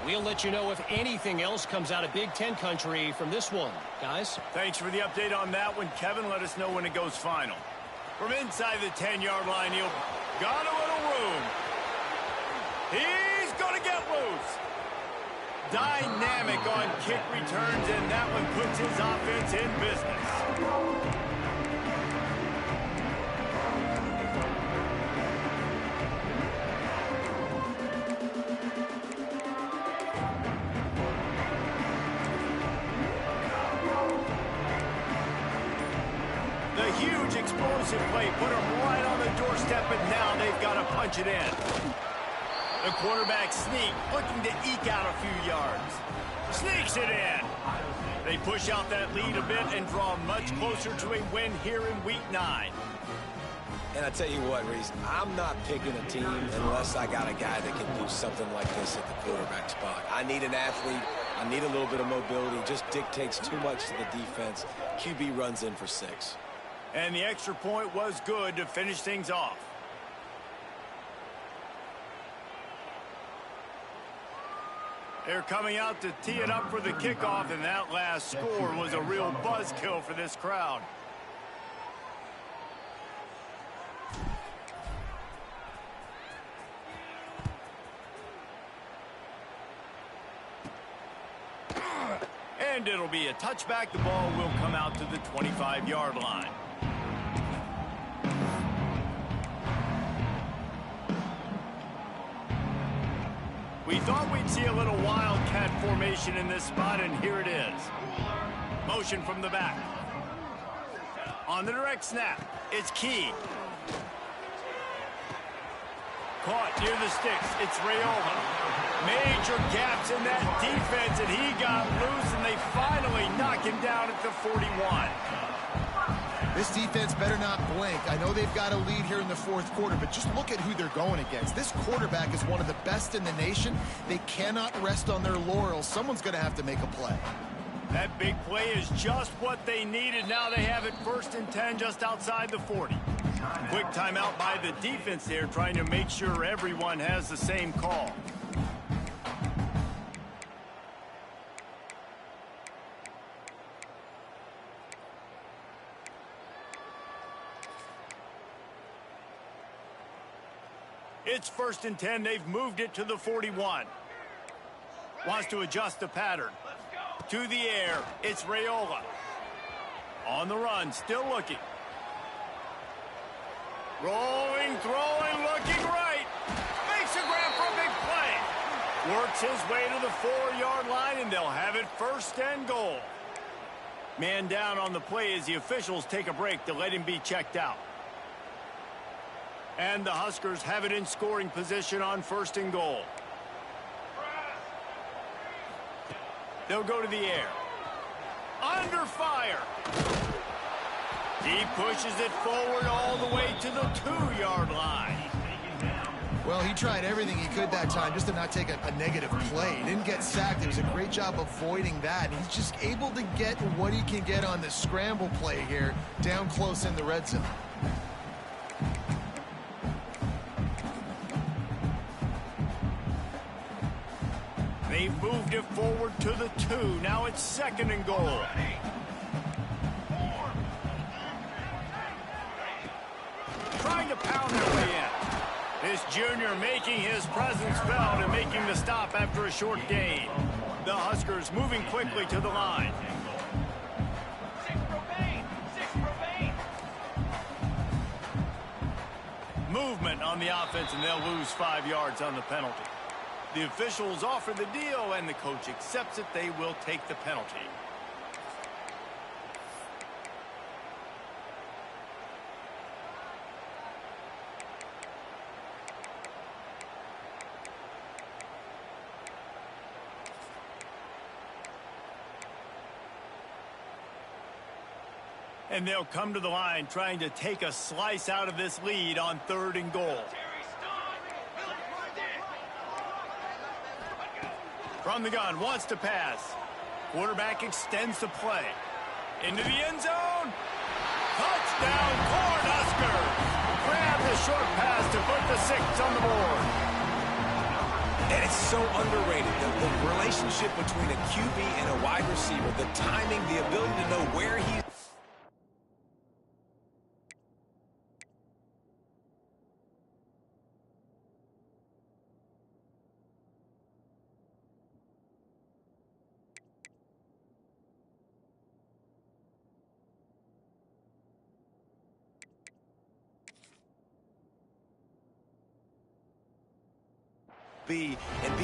We'll let you know if anything else comes out of Big Ten country from this one. Guys? Thanks for the update on that one, Kevin. Let us know when it goes final. From inside the 10-yard line, he'll got a little room. He's going to get loose. Dynamic on kick returns, and that one puts his offense in business. The huge explosive play put them right on the doorstep, and now they've got to punch it in. The quarterback sneak, looking to eke out a few yards. Sneaks it in. They push out that lead a bit and draw much closer to a win here in Week 9. And I tell you what, Reese, I'm not picking a team unless I got a guy that can do something like this at the quarterback spot. I need an athlete. I need a little bit of mobility. It just dictates too much to the defense. QB runs in for 6. And the extra point was good to finish things off. They're coming out to tee it up for the kickoff, and that last score was a real buzzkill for this crowd. And it'll be a touchback. The ball will come out to the 25-yard line. We thought we'd see a little wildcat formation in this spot, and here it is. Motion from the back. On the direct snap, it's Key. Caught near the sticks, it's Rayola. Major gaps in that defense, and he got loose, and they finally knock him down at the 41. This defense better not blink. I know they've got a lead here in the fourth quarter, but just look at who they're going against. This quarterback is one of the best in the nation. They cannot rest on their laurels. Someone's going to have to make a play. That big play is just what they needed. Now they have it 1st and 10 just outside the 40. Quick timeout by the defense there, trying to make sure everyone has the same call. It's 1st and 10. They've moved it to the 41. Wants to adjust the pattern. To the air. It's Rayola. On the run. Still looking. Rolling, throwing, looking right. Makes a grab for a big play. Works his way to the 4-yard line, and they'll have it 1st and goal. Man down on the play as the officials take a break to let him be checked out. And the Huskers have it in scoring position on 1st and goal. They'll go to the air. Under fire. He pushes it forward all the way to the 2-yard line. Well, he tried everything he could that time just to not take a negative play. He didn't get sacked. It was a great job avoiding that. He's just able to get what he can get on the scramble play here down close in the red zone. They've moved it forward to the 2. Now it's 2nd and goal. Trying to pound their way in. This junior making his presence felt and making the stop after a short gain. The Huskers moving quickly to the line. Movement on the offense, and they'll lose 5 yards on the penalty. The officials offer the deal, and the coach accepts it. They will take the penalty. And they'll come to the line trying to take a slice out of this lead on 3rd and goal. From the gun, wants to pass. Quarterback extends the play. Into the end zone. Touchdown, Cornhuskers! Grab the short pass to put the 6 on the board. And it's so underrated. The relationship between a QB and a wide receiver, the timing, the ability to know where he's... be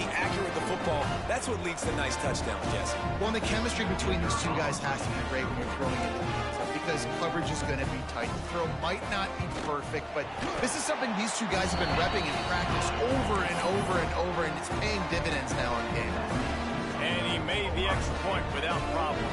accurate with the football. That's what leads to nice touchdowns, Jesse. Well, and the chemistry between these two guys has to be great when you're throwing into the hands because coverage is going to be tight. The throw might not be perfect, but this is something these two guys have been repping in practice over and over and over, and it's paying dividends now in game. And he made the extra point without problem.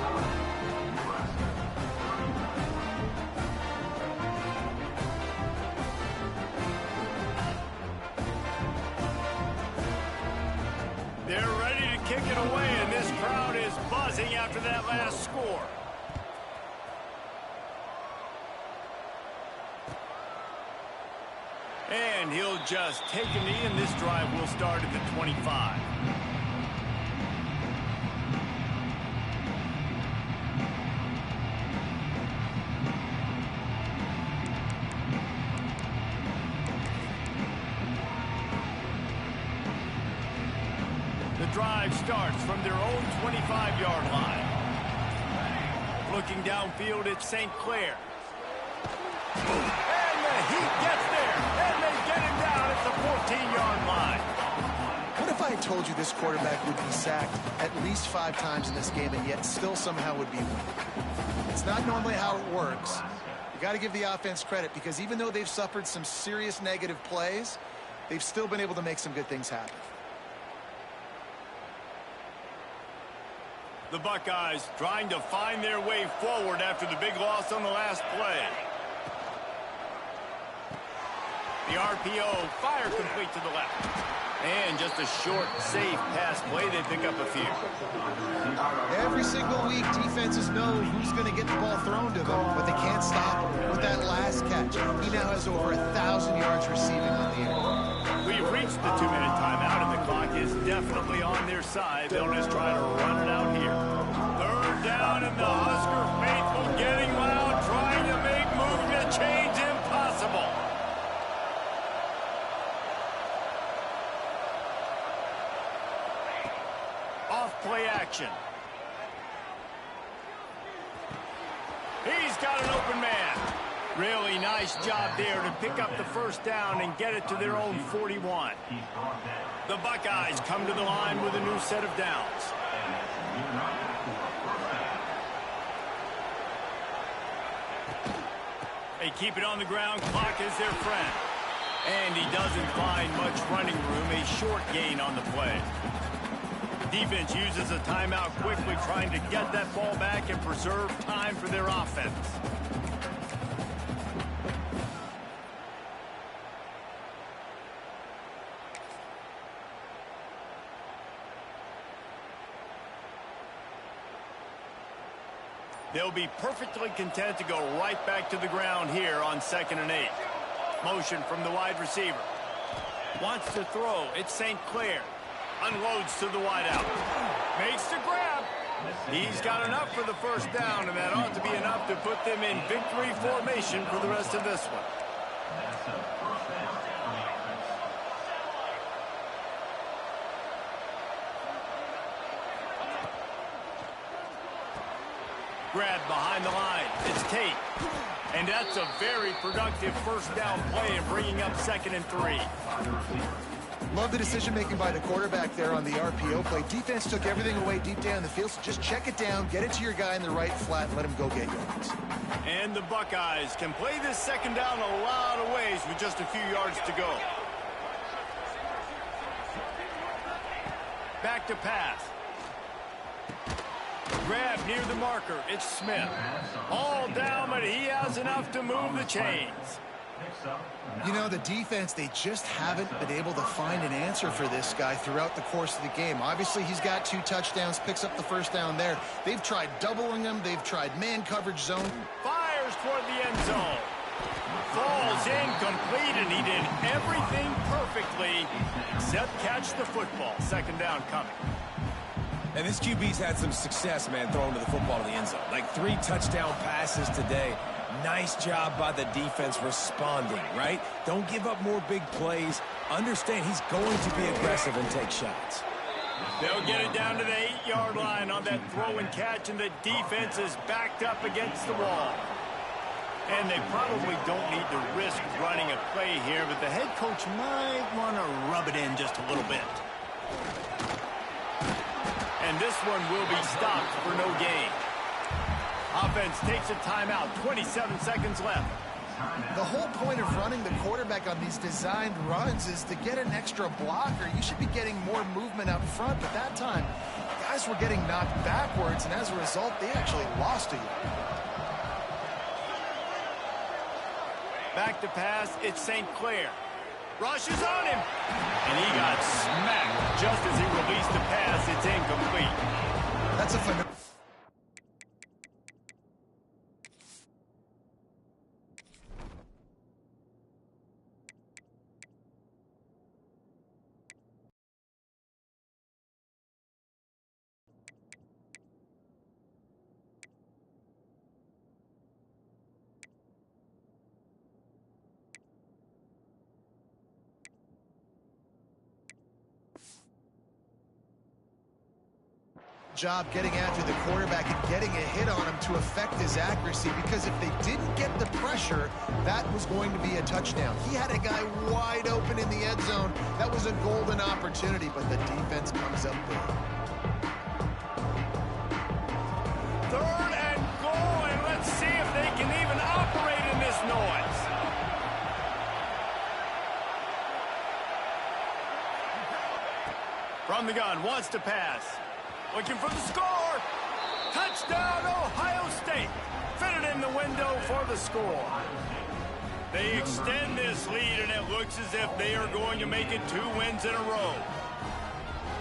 They're ready to kick it away, and this crowd is buzzing after that last score. And he'll just take a knee, and this drive will start at the 25. The drive starts from their own 25-yard line. Looking downfield at St. Clair. And the Heat gets there, and they get him down at the 14-yard line. What if I had told you this quarterback would be sacked at least 5 times in this game and yet still somehow would be winning? It's not normally how it works. You got to give the offense credit because even though they've suffered some serious negative plays, they've still been able to make some good things happen. The Buckeyes trying to find their way forward after the big loss on the last play. The RPO, fire complete to the left. And just a short, safe pass play, they pick up a few. Every single week, defenses know who's going to get the ball thrown to them, but they can't stop him with that last catch. He now has over 1,000 yards receiving on the air. We've reached the 2-minute timeout, and the clock is definitely on their side. They'll just try to run it out here. 3rd down, and the Husker faithful getting loud, trying to make movement change impossible. Off-play action. He's got an open man. Really nice job there to pick up the 1st down and get it to their own 41. The Buckeyes come to the line with a new set of downs. They keep it on the ground. Clock is their friend. And he doesn't find much running room. A short gain on the play. Defense uses a timeout quickly, trying to get that ball back and preserve time for their offense. They'll be perfectly content to go right back to the ground here on 2nd and 8. Motion from the wide receiver. Wants to throw. It's St. Clair. Unloads to the wideout. Makes the grab. He's got enough for the 1st down, and that ought to be enough to put them in victory formation for the rest of this one. Grab behind the line. It's Tate. And that's a very productive 1st down play and bringing up 2nd and 3. Love the decision-making by the quarterback there on the RPO play. Defense took everything away deep down the field, so just check it down, get it to your guy in the right flat, and let him go get yards. And the Buckeyes can play this 2nd down a lot of ways with just a few yards to go. Back to pass. grab near the marker. It's Smith. All down, but he has enough to move the chains. You know, the defense, they just haven't been able to find an answer for this guy throughout the course of the game. Obviously, he's got 2 touchdowns, picks up the first down there. They've tried doubling him. They've tried man coverage zone. Fires toward the end zone. Falls incomplete, and he did everything perfectly except catch the football. Second down coming. And this QB's had some success, man, throwing to the football to the end zone. Like 3 touchdown passes today. Nice job by the defense responding, right? Don't give up more big plays. Understand he's going to be aggressive and take shots. They'll get it down to the 8-yard line on that throw and catch, and the defense is backed up against the wall. And they probably don't need to risk running a play here, but the head coach might want to rub it in just a little bit. And this one will be stopped for no gain. Offense takes a timeout, 27 seconds left. The whole point of running the quarterback on these designed runs is to get an extra blocker. You should be getting more movement up front, but that time, guys were getting knocked backwards, and as a result, they actually lost to you. Back to pass, it's St. Clair. Rush is on him, and he got smacked just as he released the pass. It's incomplete. That's a phenomenal. Job getting after the quarterback and getting a hit on him to affect his accuracy, because if they didn't get the pressure, that was going to be a touchdown. He had a guy wide open in the end zone. That was a golden opportunity, but the defense comes up big. 3rd and goal, and let's see if they can even operate in this noise. From the gun, wants to pass. Looking for the score. Touchdown, Ohio State. Fitted in the window for the score. They extend this lead, and it looks as if they are going to make it 2 wins in a row.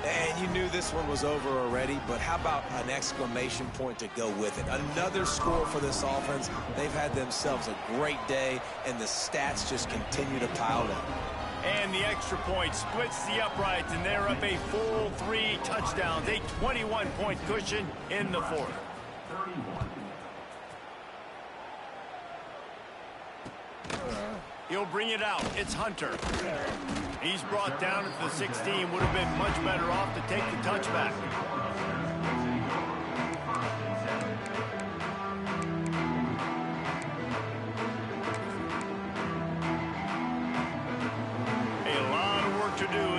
And you knew this one was over already, but how about an exclamation point to go with it? Another score for this offense. They've had themselves a great day, and the stats just continue to pile up. And the extra point splits the uprights, and they're up a full 3 touchdowns, a 21-point cushion in the 4th. He'll bring it out. It's Hunter. He's brought down at the 16. Would have been much better off to take the touchback.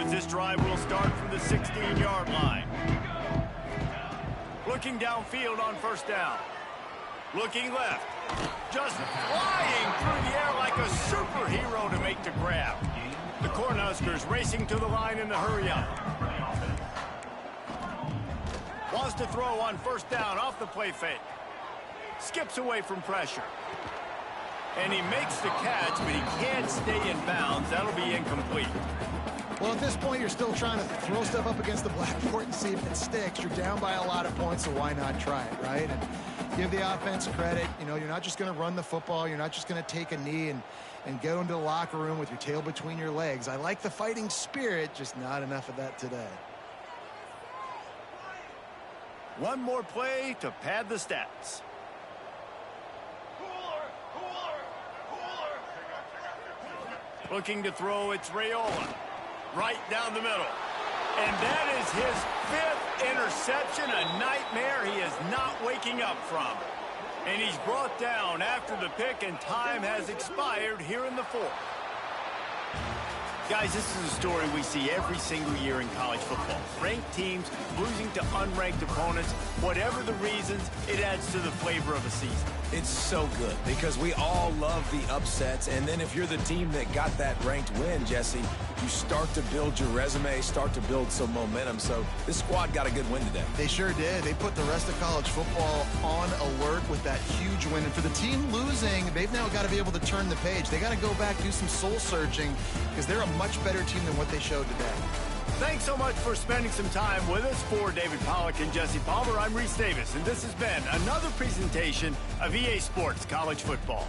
This drive will start from the 16-yard line. Looking downfield on 1st down. Looking left. Just flying through the air like a superhero to make the grab. The Cornhuskers racing to the line in the hurry-up. Wants to throw on 1st down off the play fake. Skips away from pressure. And he makes the catch, but he can't stay in bounds. That'll be incomplete. Well, at this point, you're still trying to throw stuff up against the blackboard and see if it sticks. You're down by a lot of points, so why not try it, right? And give the offense credit. You know, you're not just going to run the football. You're not just going to take a knee and go into the locker room with your tail between your legs. I like the fighting spirit, just not enough of that today. One more play to pad the stats. Looking to throw, it's Raiola. Right down the middle. And that is his 5th interception, a nightmare he is not waking up from. And he's brought down after the pick, and time has expired here in the 4th. Guys, this is a story we see every single year in college football. Ranked teams losing to unranked opponents. Whatever the reasons, it adds to the flavor of a season. It's so good because we all love the upsets, and then if you're the team that got that ranked win, Jesse, you start to build your resume, start to build some momentum. So this squad got a good win today. They sure did. They put the rest of college football on alert with that huge win. And for the team losing, they've now got to be able to turn the page. They got to go back, do some soul searching, because they're a much better team than what they showed today. Thanks so much for spending some time with us. For David Pollack and Jesse Palmer, I'm Reese Davis, and this has been another presentation of EA Sports College Football.